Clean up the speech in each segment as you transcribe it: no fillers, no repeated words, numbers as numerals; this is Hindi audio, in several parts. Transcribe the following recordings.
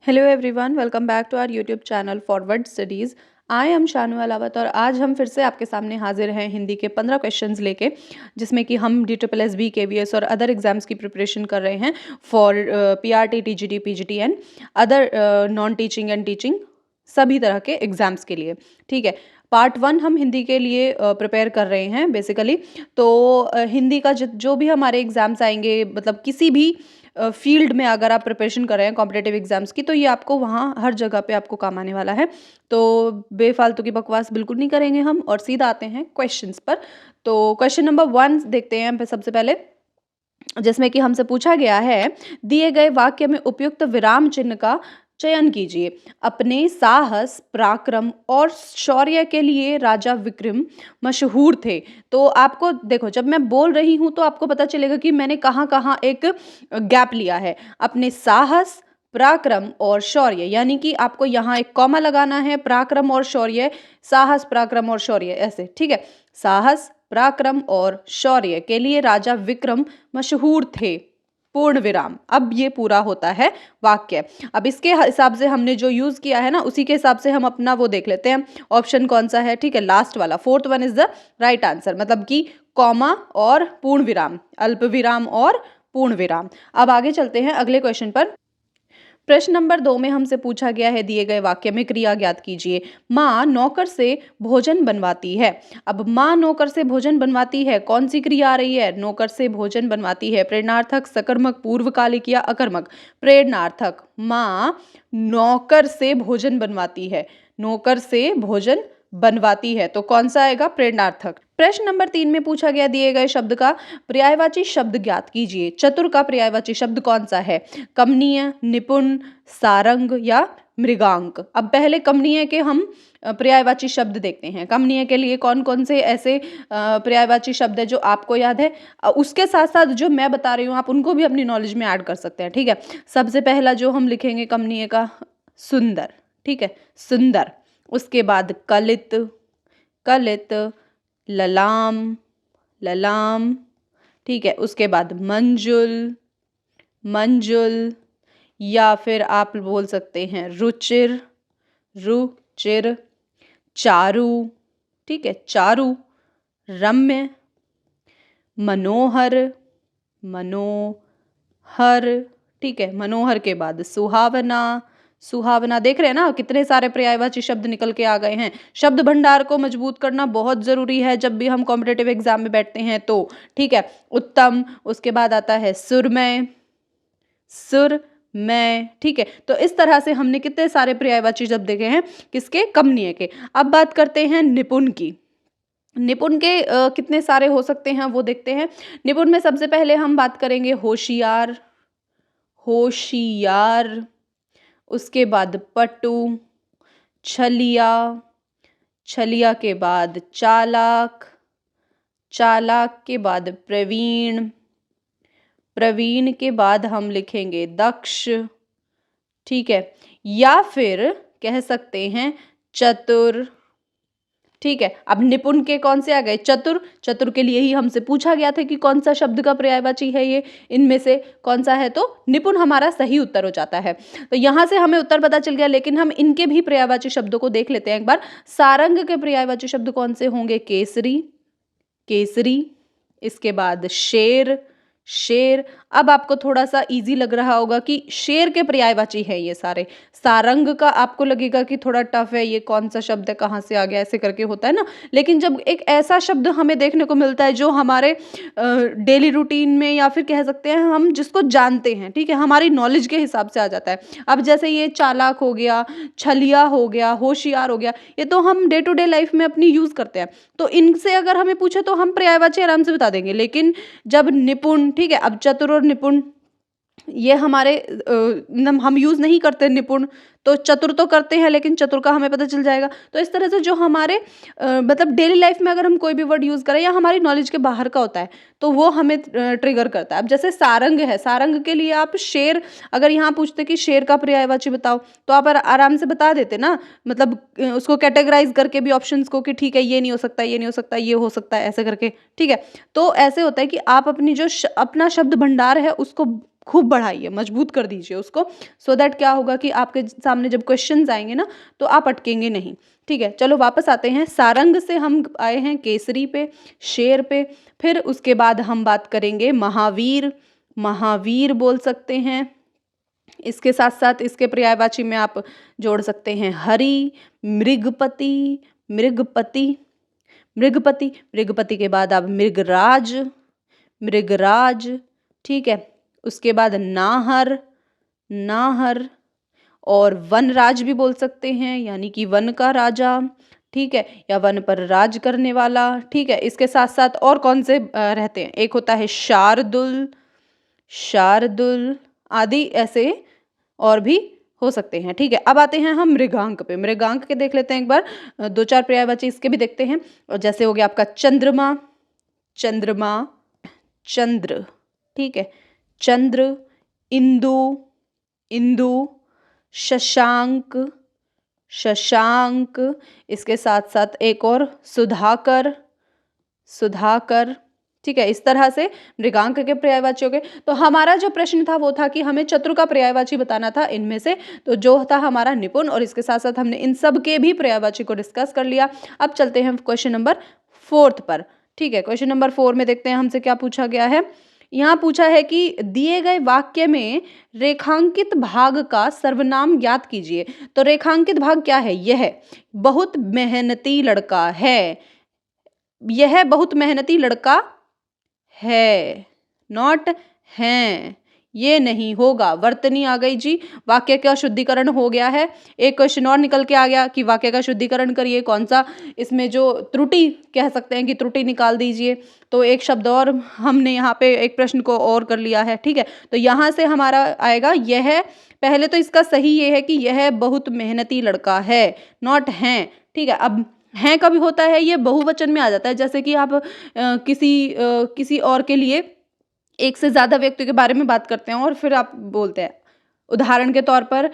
Hello everyone, welcome back to our YouTube channel forward studies. I am Shanu Alawat और आज हम फिर से आपके सामने हाजिर हैं हिंदी के 15 क्वेश्चंस लेके, जिसमें कि हम DSSB KVS और अदर एग्जाम्स की प्रिपरेशन कर रहे हैं for PRT TGT PGT and other non teaching and teaching सभी तरह के एग्जाम्स के लिए। ठीक है, पार्ट 1 हम हिंदी के लिए प्रिपेयर कर रहे हैं बेसिकली। तो हिंदी का जो भी हमारे एग्जाम्स आएंगे, मतलब किसी भी फील्ड में अगर आप प्रिपरेशन कर रहे हैं कॉम्पिटेटिव एग्जाम्स की, तो ये आपको वहाँ हर जगह पे आपको काम आने वाला है। तो बेफालतू की बकवास बिल्कुल नहीं करेंगे हम और सीधा आते हैं क्वेश्चंस पर। तो क्वेश्चन नंबर 1 देखते हैं सबसे पहले, जिसमें कि हमसे पूछा गया है, दिए गए वाक्य में उपयुक्त विराम चिन्ह का चयन कीजिए। अपने साहस, पराक्रम और शौर्य के लिए राजा विक्रम मशहूर थे। तो आपको देखो, जब मैं बोल रही हूं तो आपको पता चलेगा कि मैंने कहाँ कहाँ एक गैप लिया है। अपने साहस, पराक्रम और शौर्य, यानी कि आपको यहाँ एक कॉमा लगाना है। पराक्रम और शौर्य, साहस, पराक्रम और शौर्य, ऐसे। ठीक है, साहस, पराक्रम और शौर्य के लिए राजा विक्रम मशहूर थे, पूर्ण विराम। अब ये पूरा होता है वाक्य। अब इसके हिसाब से हमने जो यूज किया है ना, उसी के हिसाब से हम अपना वो देख लेते हैं, ऑप्शन कौन सा है। ठीक है, लास्ट वाला, 4th one is the right answer, मतलब कि कॉमा और पूर्ण विराम, अल्प विराम और पूर्ण विराम। अब आगे चलते हैं अगले क्वेश्चन पर। प्रश्न नंबर 2 में हमसे पूछा गया है, दिए गए वाक्य में क्रिया ज्ञात कीजिए। माँ नौकर से भोजन बनवाती है। अब माँ नौकर से भोजन बनवाती है, कौन सी क्रिया आ रही है? नौकर से भोजन बनवाती है। प्रेरणार्थक, सकर्मक, पूर्वकालिक या अकर्मक? प्रेरणार्थक। माँ नौकर से भोजन बनवाती है, नौकर से भोजन बनवाती है, तो कौन सा आएगा? प्रेरणार्थक। प्रश्न नंबर 3 में पूछा गया, दिए गए शब्द का पर्यायवाची शब्द ज्ञात कीजिए। चतुर का पर्यायवाची शब्द कौन सा है? कमनीय, निपुण, सारंग या मृगांक? अब पहले कमनीय के हम पर्यायवाची शब्द देखते हैं। कमनीय के लिए कौन कौन से ऐसे पर्यायवाची शब्द है जो आपको याद है? उसके साथ साथ जो मैं बता रही हूँ आप उनको भी अपनी नॉलेज में ऐड कर सकते हैं। ठीक है, सबसे पहला जो हम लिखेंगे कमनीय का, सुंदर। ठीक है, सुंदर। उसके बाद कलित, कलित, ललाम, ललाम। ठीक है, उसके बाद मंजुल, मंजुल, या फिर आप बोल सकते हैं रुचिर, रुचिर। चारु, ठीक है, चारु, रम्य, मनोहर, मनोहर। ठीक है, मनोहर के बाद सुहावना, सुहावना। देख रहे हैं ना कितने सारे पर्यायवाची शब्द निकल के आ गए हैं। शब्द भंडार को मजबूत करना बहुत जरूरी है जब भी हम कॉम्पिटेटिव एग्जाम में बैठते हैं तो। ठीक है, उत्तम, उसके बाद आता है सुरमय, सुर मैं। ठीक है, तो इस तरह से हमने कितने सारे पर्यायवाची शब्द देखे हैं, किसके? कमनीय के। अब बात करते हैं निपुण की। निपुण के कितने सारे हो सकते हैं वो देखते हैं। निपुण में सबसे पहले हम बात करेंगे होशियार, होशियार। उसके बाद पटु, छलिया, छलिया के बाद चालाक, चालाक के बाद प्रवीण, प्रवीण के बाद हम लिखेंगे दक्ष। ठीक है, या फिर कह सकते हैं चतुर। ठीक है, अब निपुण के कौन से आ गए? चतुर। चतुर के लिए ही हमसे पूछा गया था कि कौन सा शब्द का पर्यायवाची है ये, इनमें से कौन सा है, तो निपुण हमारा सही उत्तर हो जाता है। तो यहाँ से हमें उत्तर पता चल गया, लेकिन हम इनके भी पर्यायवाची शब्दों को देख लेते हैं एक बार। सारंग के पर्यायवाची शब्द कौन से होंगे? केसरी, केसरी। इसके बाद शेर, शेर। अब आपको थोड़ा सा इजी लग रहा होगा कि शेर के पर्यायवाची है ये सारे। सारंग का आपको लगेगा कि थोड़ा टफ है, ये कौन सा शब्द है, कहाँ से आ गया, ऐसे करके होता है ना। लेकिन जब एक ऐसा शब्द हमें देखने को मिलता है जो हमारे डेली रूटीन में, या फिर कह सकते हैं हम जिसको जानते हैं, ठीक है, हमारी नॉलेज के हिसाब से आ जाता है। अब जैसे ये चालाक हो गया, छलिया हो गया, होशियार हो गया, ये तो हम डे टू डे लाइफ में अपनी यूज करते हैं। तो इनसे अगर हमें पूछे तो हम पर्यायवाची आराम से बता देंगे। लेकिन जब निपुण, ठीक है, अब चतुर और निपुण ये हमारे हम यूज नहीं करते निपुण, तो चतुर तो करते हैं, लेकिन चतुर का हमें पता चल जाएगा। तो इस तरह से जो हमारे मतलब डेली लाइफ में अगर हम कोई भी वर्ड यूज करें या हमारी नॉलेज के बाहर का होता है तो वो हमें ट्रिगर करता है। अब जैसे सारंग है, सारंग के लिए आप शेर, अगर यहाँ पूछते कि शेर का पर्यायवाची बताओ तो आप आराम से बता देते ना, मतलब उसको कैटेगराइज करके भी ऑप्शंस को कि ठीक है ये नहीं हो सकता, ये नहीं हो सकता, ये हो सकता है, ऐसे करके। ठीक है, तो ऐसे होता है कि आप अपनी जो अपना शब्द भंडार है उसको खूब बढ़ाइए, मजबूत कर दीजिए उसको, सो दैट क्या होगा कि आपके सामने जब क्वेश्चंस आएंगे ना तो आप अटकेंगे नहीं। ठीक है, चलो वापस आते हैं। सारंग से हम आए हैं केसरी पे, शेर पे, फिर उसके बाद हम बात करेंगे महावीर, महावीर बोल सकते हैं। इसके साथ साथ इसके पर्यायवाची में आप जोड़ सकते हैं हरि, मृगपति, मृगपति, मृगपति, मृगपति के बाद आप मृगराज, मृगराज। ठीक है, उसके बाद नाहर, नाहर, और वनराज भी बोल सकते हैं, यानी कि वन का राजा। ठीक है, या वन पर राज करने वाला। ठीक है, इसके साथ साथ और कौन से रहते हैं, एक होता है शार्दुल, शार्दुल आदि, ऐसे और भी हो सकते हैं। ठीक है, अब आते हैं हम मृगांक पे। मृगांक के देख लेते हैं एक बार, दो चार पर्यायवाची इसके भी देखते हैं। और जैसे हो गया आपका चंद्रमा, चंद्रमा, चंद्र। ठीक है, चंद्र, इंदु, इंदु, शशांक, शशांक। इसके साथ साथ एक और सुधाकर, सुधाकर। ठीक है, इस तरह से मृगांक के पर्यायवाची हो गए। तो हमारा जो प्रश्न था वो था कि हमें चतुर का पर्यायवाची बताना था इनमें से, तो जो था हमारा निपुण, और इसके साथ साथ हमने इन सब के भी पर्यायवाची को डिस्कस कर लिया। अब चलते हैं क्वेश्चन नंबर 4 पर। ठीक है, क्वेश्चन नंबर 4 में देखते हैं हमसे क्या पूछा गया है। यहाँ पूछा है कि दिए गए वाक्य में रेखांकित भाग का सर्वनाम ज्ञात कीजिए। तो रेखांकित भाग क्या है, यह बहुत मेहनती लड़का है, यह बहुत मेहनती लड़का है, नॉट हैं, ये नहीं होगा। वर्तनी आ गई जी, वाक्य का शुद्धिकरण हो गया है। एक क्वेश्चन और निकल के आ गया कि वाक्य का शुद्धिकरण करिए, कौन सा इसमें जो त्रुटि कह सकते हैं कि त्रुटि निकाल दीजिए। तो एक शब्द और हमने यहाँ पे एक प्रश्न को और कर लिया है। ठीक है, तो यहाँ से हमारा आएगा यह, पहले तो इसका सही ये है कि यह बहुत मेहनती लड़का है, नॉट हैं। ठीक है, अब हैं कभी होता है ये बहुवचन में आ जाता है, जैसे कि आप किसी और के लिए एक से ज्यादा व्यक्ति के बारे में बात करते हैं और फिर आप बोलते हैं, उदाहरण के तौर पर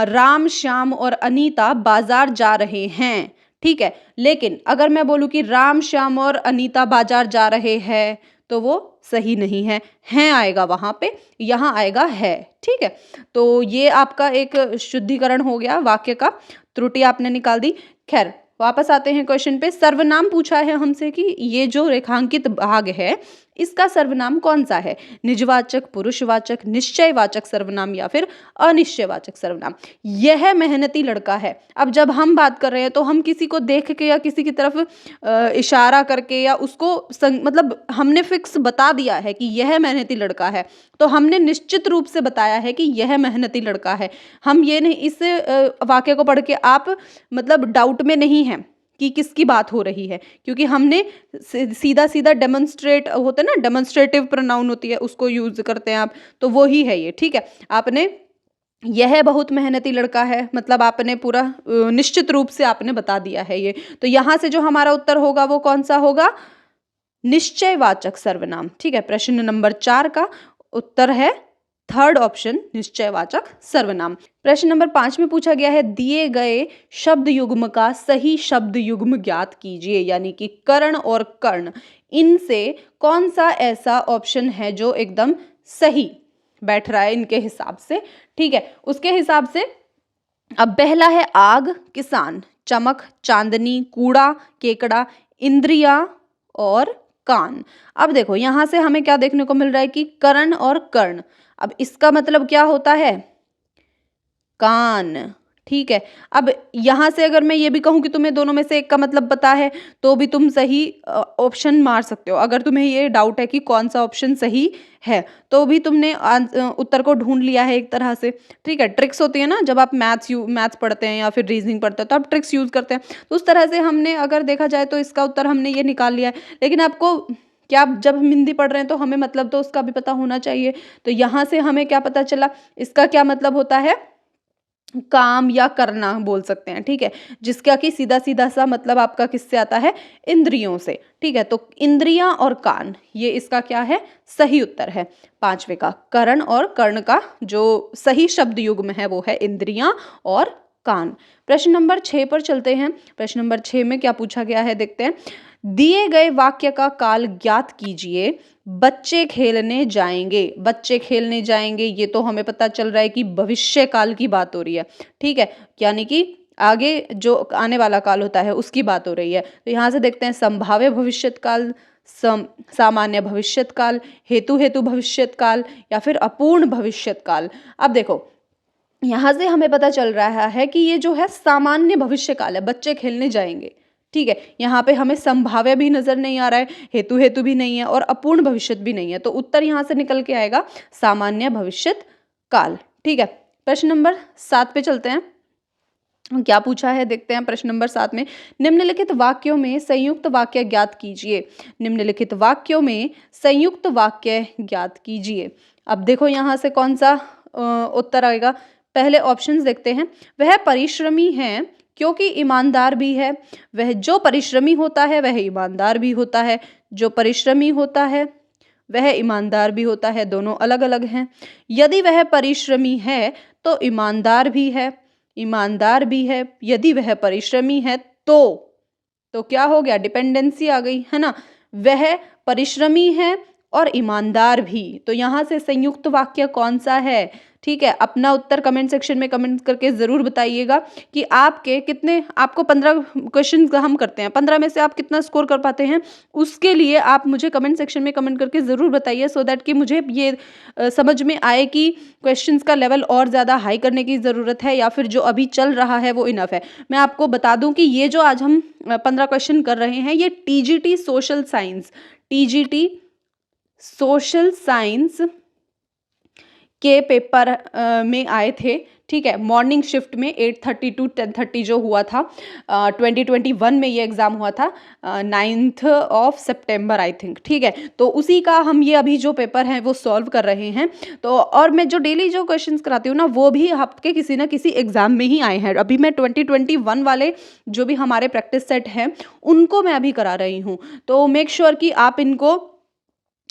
राम, श्याम और अनीता बाजार जा रहे हैं। ठीक है, लेकिन अगर मैं बोलूं कि राम, श्याम और अनीता बाजार जा रहे हैं तो वो सही नहीं है, हैं आएगा वहां पे, यहाँ आएगा है। ठीक है, तो ये आपका एक शुद्धिकरण हो गया, वाक्य का त्रुटि आपने निकाल दी। खैर, वापस आते हैं क्वेश्चन पे। सर्वनाम पूछा है हमसे कि ये जो रेखांकित भाग है इसका सर्वनाम कौन सा है, निजवाचक, पुरुषवाचक, निश्चयवाचक सर्वनाम या फिर अनिश्चयवाचक सर्वनाम। यह मेहनती लड़का है। अब जब हम बात कर रहे हैं तो हम किसी को देख के या किसी की तरफ इशारा करके या उसको मतलब हमने फिक्स बता दिया है कि यह मेहनती लड़का है, तो हमने निश्चित रूप से बताया है कि यह मेहनती लड़का है। हम ये नहीं, इस वाक्य को पढ़ के आप मतलब डाउट में नहीं है कि किसकी बात हो रही है, क्योंकि हमने सीधा सीधा डेमोन्स्ट्रेट होता है ना, डेमोन्स्ट्रेटिव प्रोनाउन होती है, उसको यूज करते हैं आप, तो वो ही है ये। ठीक है, आपने यह बहुत मेहनती लड़का है मतलब आपने पूरा निश्चित रूप से आपने बता दिया है ये। तो यहाँ से जो हमारा उत्तर होगा वो कौन सा होगा, निश्चयवाचक सर्वनाम। ठीक है, प्रश्न नंबर 4 का उत्तर है थर्ड ऑप्शन, निश्चयवाचक सर्वनाम। प्रश्न नंबर 5 में पूछा गया है दिए गए शब्द युग्म का सही शब्द युग्म ज्ञात कीजिए, यानी कि कर्ण और कर्ण, इनसे कौन सा ऐसा ऑप्शन है जो एकदम सही बैठ रहा है इनके हिसाब से। ठीक है, उसके हिसाब से अब पहला है आग, किसान, चमक, चांदनी, कूड़ा, केकड़ा, इंद्रिया और कान। अब देखो यहाँ से हमें क्या देखने को मिल रहा है कि कर्ण और कर्ण, अब इसका मतलब क्या होता है, कान। ठीक है, अब यहाँ से अगर मैं ये भी कहूँ कि तुम्हें दोनों में से एक का मतलब पता है तो भी तुम सही ऑप्शन मार सकते हो। अगर तुम्हें ये डाउट है कि कौन सा ऑप्शन सही है तो भी तुमने उत्तर को ढूंढ लिया है एक तरह से। ठीक है, ट्रिक्स होती है ना, जब आप मैथ्स पढ़ते हैं या फिर रीजनिंग पढ़ते हैं तो आप ट्रिक्स यूज करते हैं, तो उस तरह से हमने अगर देखा जाए तो इसका उत्तर हमने ये निकाल लिया है। लेकिन आपको क्या, जब हम हिंदी पढ़ रहे हैं तो हमें मतलब तो उसका भी पता होना चाहिए। तो यहाँ से हमें क्या पता चला, इसका क्या मतलब होता है, काम या करना बोल सकते हैं। ठीक है, जिसका कि सीधा सीधा सा मतलब आपका किससे आता है, इंद्रियों से। ठीक है, तो इंद्रियां और कान, ये इसका क्या है, सही उत्तर है 5वें का। करण और कर्ण का जो सही शब्द युग्म है वो है इंद्रियां और कान। प्रश्न नंबर 6 पर चलते हैं। प्रश्न नंबर 6 में क्या पूछा गया है देखते हैं। दिए गए वाक्य का काल ज्ञात कीजिए। बच्चे खेलने जाएंगे, बच्चे खेलने जाएंगे, ये तो हमें पता चल रहा है कि भविष्य काल की बात हो रही है, ठीक है, यानी कि आगे जो आने वाला काल होता है उसकी बात हो रही है। तो यहाँ से देखते हैं संभाव्य भविष्यत काल, सामान्य भविष्यत काल, हेतु भविष्यत काल या फिर अपूर्ण भविष्यत काल। अब देखो यहाँ से हमें पता चल रहा है कि ये जो है सामान्य भविष्य काल है, बच्चे खेलने जाएंगे, ठीक है। यहाँ पे हमें संभाव्य भी नजर नहीं आ रहा है, हेतु भी नहीं है और अपूर्ण भविष्यत भी नहीं है, तो उत्तर यहाँ से निकल के आएगा सामान्य भविष्यत काल, ठीक है। प्रश्न नंबर 7 पे चलते हैं। क्या पूछा है देखते हैं प्रश्न नंबर 7 में, निम्नलिखित वाक्यों में संयुक्त वाक्य ज्ञात कीजिए। निम्नलिखित वाक्यों में संयुक्त वाक्य ज्ञात कीजिए। अब देखो यहाँ से कौन सा उत्तर आएगा। पहले ऑप्शंस देखते हैं। वह परिश्रमी है क्योंकि ईमानदार भी है। वह जो परिश्रमी होता है वह ईमानदार भी होता है। जो परिश्रमी होता है वह ईमानदार भी होता है, दोनों अलग अलग हैं। यदि वह परिश्रमी है तो ईमानदार भी है, ईमानदार भी है। यदि वह परिश्रमी है तो क्या हो गया, डिपेंडेंसी आ गई है ना। वह परिश्रमी है और ईमानदार भी, तो यहाँ से संयुक्त वाक्य कौन सा है, ठीक है। अपना उत्तर कमेंट सेक्शन में कमेंट करके ज़रूर बताइएगा कि आपके कितने, आपको 15 क्वेश्चन हम करते हैं, 15 में से आप कितना स्कोर कर पाते हैं, उसके लिए आप मुझे कमेंट सेक्शन में कमेंट करके ज़रूर बताइए, सो दैट कि मुझे ये समझ में आए कि क्वेश्चंस का लेवल और ज़्यादा हाई करने की ज़रूरत है या फिर जो अभी चल रहा है वो इनफ है। मैं आपको बता दूं कि ये जो आज हम 15 क्वेश्चन कर रहे हैं ये TGT social science, TGT social science के पेपर में आए थे, ठीक है। मॉर्निंग शिफ्ट में 8:30 to 10:30 जो हुआ था, 2021 में ये एग्ज़ाम हुआ था, 9 सितंबर आई थिंक, ठीक है। तो उसी का हम ये अभी जो पेपर हैं वो सॉल्व कर रहे हैं। तो और मैं जो डेली जो क्वेश्चंस कराती हूँ ना वो भी आपके किसी ना किसी एग्ज़ाम में ही आए हैं। अभी मैं 2021 वाले जो भी हमारे प्रैक्टिस सेट हैं उनको मैं अभी करा रही हूँ। तो मेक श्योर कि आप इनको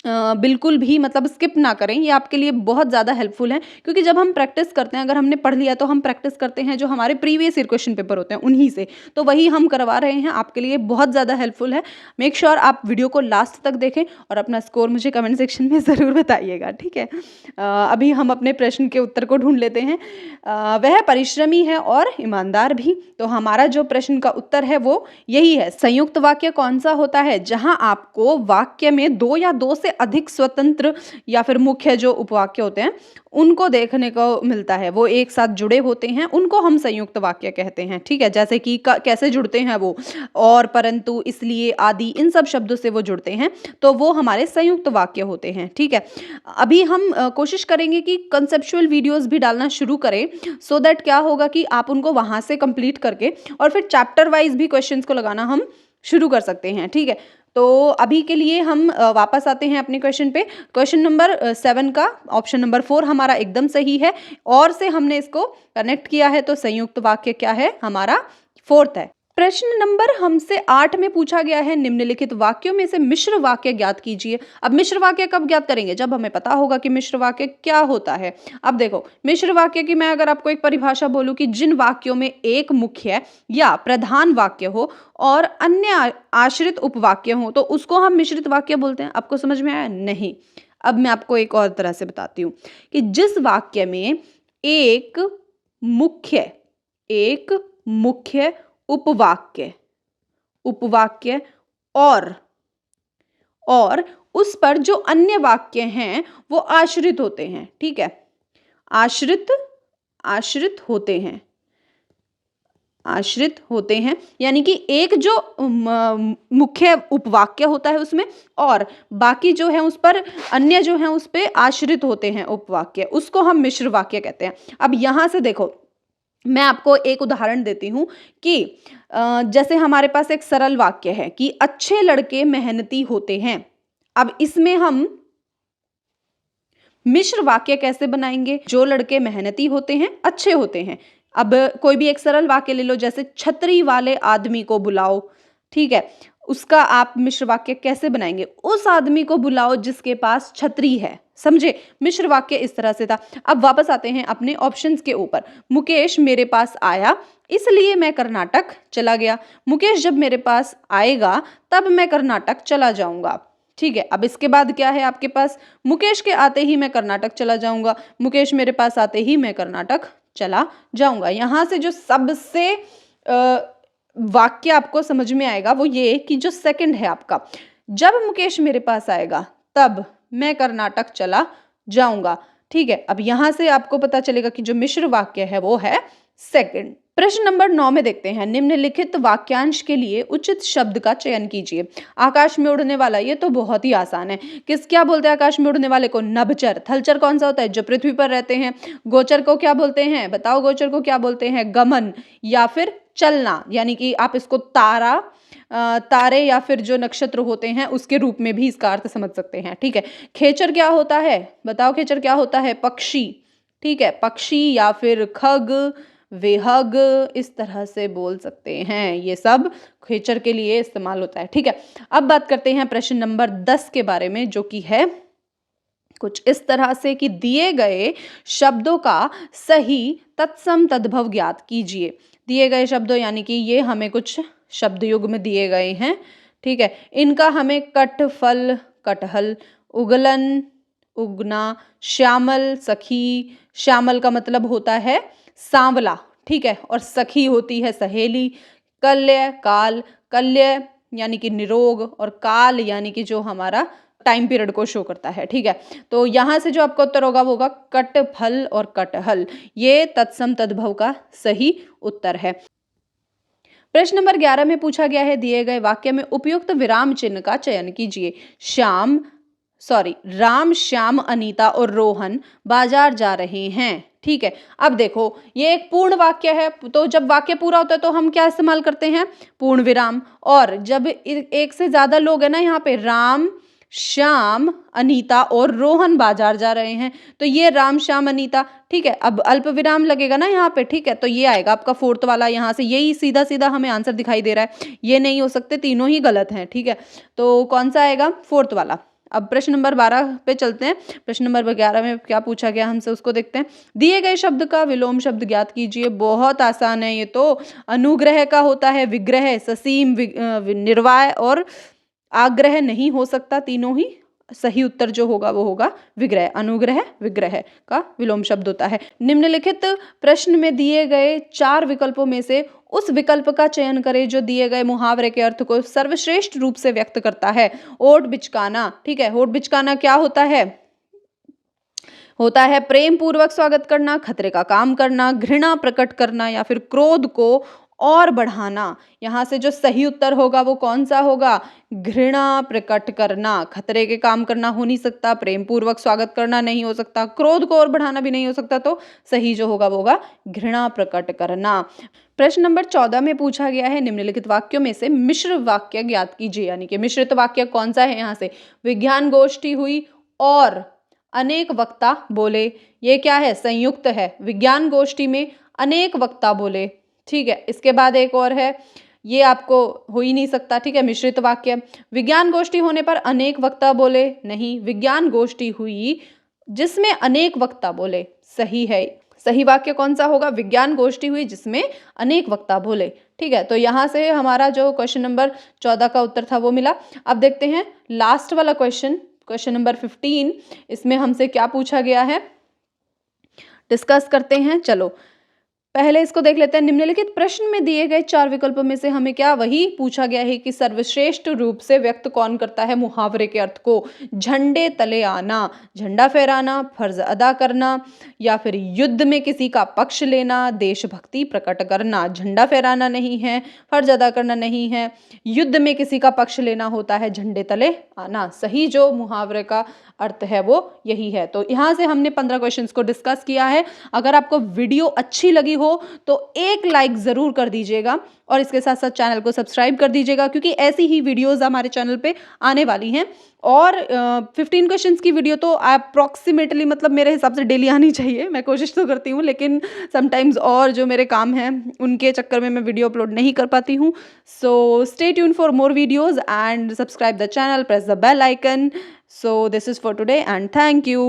बिल्कुल भी मतलब स्किप ना करें, ये आपके लिए बहुत ज़्यादा हेल्पफुल है। क्योंकि जब हम प्रैक्टिस करते हैं, अगर हमने पढ़ लिया तो हम प्रैक्टिस करते हैं जो हमारे प्रीवियस ईयर क्वेश्चन पेपर होते हैं उन्हीं से, तो वही हम करवा रहे हैं, आपके लिए बहुत ज़्यादा हेल्पफुल है। मेक श्योर आप वीडियो को लास्ट तक देखें और अपना स्कोर मुझे कमेंट सेक्शन में ज़रूर बताइएगा, ठीक है। अभी हम अपने प्रश्न के उत्तर को ढूंढ लेते हैं। वह परिश्रमी है और ईमानदार भी, तो हमारा जो प्रश्न का उत्तर है वो यही है। संयुक्त वाक्य कौन सा होता है जहां आपको वाक्य में दो या दो से अधिक स्वतंत्र या फिर मुख्य जो उपवाक्य होते हैं उनको देखने को मिलता है, वो एक साथ जुड़े होते हैं, उनको हम संयुक्त वाक्य कहते हैं, ठीक है। जैसे कि कैसे जुड़ते हैं वो, और, परंतु, इसलिए आदि, इन सब शब्दों से वो जुड़ते हैं, तो वो हमारे संयुक्त वाक्य होते हैं, ठीक है। अभी हम कोशिश करेंगे कि कंसेप्चुअल वीडियोस भी डालना शुरू करें, सो दैट क्या होगा कि आप उनको वहां से कंप्लीट करके और फिर चैप्टर वाइज भी क्वेश्चंस को लगाना हम शुरू कर सकते हैं, ठीक है। तो अभी के लिए हम वापस आते हैं अपने क्वेश्चन पे। क्वेश्चन नंबर 7 का ऑप्शन नंबर 4 हमारा एकदम सही है, और से हमने इसको कनेक्ट किया है, तो संयुक्त वाक्य क्या है हमारा 4th है। प्रश्न नंबर हमसे 8 में पूछा गया है, निम्नलिखित वाक्यों में से मिश्र वाक्य ज्ञात कीजिए। अब मिश्र वाक्य कब ज्ञात करेंगे, जब हमें पता होगा कि मिश्र वाक्य क्या होता है। अब देखो मिश्र वाक्य की मैं अगर आपको एक परिभाषा बोलूं कि जिन वाक्यों में एक मुख्य या प्रधान वाक्य हो और अन्य आश्रित उपवाक्य हो तो उसको हम मिश्रित वाक्य बोलते हैं। आपको समझ में आया? नहीं। अब मैं आपको एक और तरह से बताती हूँ कि जिस वाक्य में एक मुख्य उपवाक्य और उस पर जो अन्य वाक्य हैं वो आश्रित होते हैं, ठीक है। आश्रित होते हैं यानी कि एक जो मुख्य उपवाक्य होता है उसमें और बाकी जो है उस पर अन्य जो है उस पे आश्रित होते हैं उपवाक्य, उसको हम मिश्र वाक्य कहते हैं। अब यहां से देखो मैं आपको एक उदाहरण देती हूँ कि जैसे हमारे पास एक सरल वाक्य है कि अच्छे लड़के मेहनती होते हैं। अब इसमें हम मिश्र वाक्य कैसे बनाएंगे? जो लड़के मेहनती होते हैं, अच्छे होते हैं। अब कोई भी एक सरल वाक्य ले लो, जैसे छतरी वाले आदमी को बुलाओ, ठीक है। उसका आप मिश्र वाक्य कैसे बनाएंगे? उस आदमी को बुलाओ जिसके पास छतरी है। समझे? मिश्र वाक्य इस तरह से था। अब वापस आते हैं अपने ऑप्शंस के ऊपर। मुकेश मेरे पास आया इसलिए मैं कर्नाटक चला गया। मुकेश जब मेरे पास आएगा तब मैं कर्नाटक चला जाऊंगा। ठीक है, अब इसके बाद क्या है आपके पास? मुकेश के आते ही मैं कर्नाटक चला जाऊंगा। मुकेश मेरे पास आते ही मैं कर्नाटक चला जाऊंगा। यहाँ से जो सबसे वाक्य आपको समझ में आएगा वो ये कि जो सेकंड है आपका, जब मुकेश मेरे पास आएगा तब मैं कर्नाटक चला जाऊंगा। ठीक है, अब यहां से आपको पता चलेगा कि जो मिश्र वाक्य है वो है सेकंड। प्रश्न नंबर 9 में देखते हैं, निम्नलिखित वाक्यांश के लिए उचित शब्द का चयन कीजिए। आकाश में उड़ने वाला, ये तो बहुत ही आसान है। क्या बोलते हैं आकाश में उड़ने वाले को? नभचर। थलचर कौन सा होता है? जो पृथ्वी पर रहते हैं। गोचर को क्या बोलते हैं? बताओ, गोचर को क्या बोलते हैं? गमन या फिर चलना, यानी कि आप इसको तारे या फिर जो नक्षत्र होते हैं उसके रूप में भी इसका अर्थ समझ सकते हैं। ठीक है, खेचर क्या होता है? बताओ, खेचर क्या होता है? पक्षी। ठीक है, पक्षी या फिर खग, वेहग, इस तरह से बोल सकते हैं। ये सब खेचर के लिए इस्तेमाल होता है। ठीक है, अब बात करते हैं प्रश्न नंबर 10 के बारे में, जो कि है कुछ इस तरह से कि दिए गए शब्दों का सही तत्सम तद्भव ज्ञात कीजिए। दिए गए शब्दों यानी कि ये हमें कुछ शब्द युग में दिए गए हैं। ठीक है, इनका हमें कट, फल, कटहल, उगलन, उगना, श्यामल, सखी। श्यामल का मतलब होता है सांवला। ठीक है, और सखी होती है सहेली। कल्य, काल, कल्य यानी कि निरोग, और काल यानी कि जो हमारा टाइम पीरियड को शो करता है। ठीक है, तो यहां से जो आपका उत्तर होगा वो होगा कट, फल और कटहल। ये तत्सम तद्भव का सही उत्तर है। प्रश्न नंबर 11 में पूछा गया है, दिए गए वाक्य में उपयुक्त विराम चिन्ह का चयन कीजिए। राम, श्याम, अनीता और रोहन बाजार जा रहे हैं। ठीक है, अब देखो ये एक पूर्ण वाक्य है, तो जब वाक्य पूरा होता है तो हम क्या इस्तेमाल करते हैं? पूर्ण विराम। और जब एक से ज्यादा लोग है ना, यहाँ पे राम, श्याम, अनीता और रोहन बाजार जा रहे हैं, तो ये राम, श्याम, अनीता। ठीक है, अब अल्प विराम लगेगा ना यहाँ पे। ठीक है, तो ये आएगा आपका फोर्थ वाला। यहाँ से यही सीधा सीधा हमें आंसर दिखाई दे रहा है, ये नहीं हो सकते, तीनों ही गलत हैं। ठीक है, तो कौन सा आएगा? फोर्थ वाला। अब प्रश्न नंबर 12 पे चलते हैं। प्रश्न नंबर 11 में क्या पूछा गया हमसे उसको देखते हैं। दिए गए शब्द का विलोम शब्द ज्ञात कीजिए। बहुत आसान है ये तो। अनुग्रह का होता है विग्रह, ससीम, निर्वाय और आग्रह नहीं हो सकता। तीनों ही सही उत्तर जो होगा वो होगा विग्रह। अनुग्रह विग्रह का विलोम शब्द होता है। निम्नलिखित प्रश्न में दिए गए 4 विकल्पों में से उस विकल्प का चयन करें जो दिए गए मुहावरे के अर्थ को सर्वश्रेष्ठ रूप से व्यक्त करता है। ओट बिचकाना। ठीक है, ओट बिचकाना क्या होता है? होता है प्रेम पूर्वक स्वागत करना, खतरे का काम करना, घृणा प्रकट करना या फिर क्रोध को और बढ़ाना। यहाँ से जो सही उत्तर होगा वो कौन सा होगा? घृणा प्रकट करना। खतरे के काम करना हो नहीं सकता, प्रेम पूर्वक स्वागत करना नहीं हो सकता, क्रोध को और बढ़ाना भी नहीं हो सकता, तो सही जो होगा वो होगा घृणा प्रकट करना। प्रश्न नंबर 14 में पूछा गया है, निम्नलिखित वाक्यों में से मिश्र वाक्य ज्ञात कीजिए। यानी कि मिश्रित वाक्य कौन सा है? यहाँ से विज्ञान गोष्ठी हुई और अनेक वक्ता बोले। ये क्या है? संयुक्त है। विज्ञान गोष्ठी में अनेक वक्ता बोले। ठीक है, इसके बाद एक और है, ये आपको हो ही नहीं सकता। ठीक है, मिश्रित वाक्य। विज्ञान गोष्ठी होने पर अनेक वक्ता बोले, नहीं, विज्ञान गोष्ठी हुई जिसमें अनेक वक्ता बोले। सही है, सही वाक्य कौन सा होगा? विज्ञान गोष्ठी हुई जिसमें अनेक वक्ता बोले। ठीक है, तो यहाँ से हमारा जो क्वेश्चन नंबर 14 का उत्तर था वो मिला। अब देखते हैं लास्ट वाला क्वेश्चन, क्वेश्चन नंबर 15। इसमें हमसे क्या पूछा गया है डिस्कस करते हैं। चलो पहले इसको देख लेते हैं। निम्नलिखित प्रश्न में दिए गए 4 विकल्पों में से हमें क्या वही पूछा गया है कि सर्वश्रेष्ठ रूप से व्यक्त कौन करता है मुहावरे के अर्थ को? झंडे तले आना, झंडा फहराना, फर्ज अदा करना या फिर युद्ध में किसी का पक्ष लेना, देशभक्ति प्रकट करना। झंडा फहराना नहीं है, फर्ज अदा करना नहीं है, युद्ध में किसी का पक्ष लेना होता है झंडे तले आना। सही जो मुहावरे का अर्थ है वो यही है। तो यहाँ से हमने 15 क्वेश्चंस को डिस्कस किया है। अगर आपको वीडियो अच्छी लगी हो तो एक लाइक ज़रूर कर दीजिएगा और इसके साथ साथ चैनल को सब्सक्राइब कर दीजिएगा, क्योंकि ऐसी ही वीडियोस हमारे चैनल पे आने वाली हैं। और 15 क्वेश्चंस की वीडियो तो अप्रॉक्सीमेटली मतलब मेरे हिसाब से डेली आनी चाहिए। मैं कोशिश तो करती हूँ, लेकिन समटाइम्स और जो मेरे काम हैं उनके चक्कर में मैं वीडियो अपलोड नहीं कर पाती हूँ। So stay tuned for more videos and subscribe the channel, press the bell icon. So this is for today and thank you.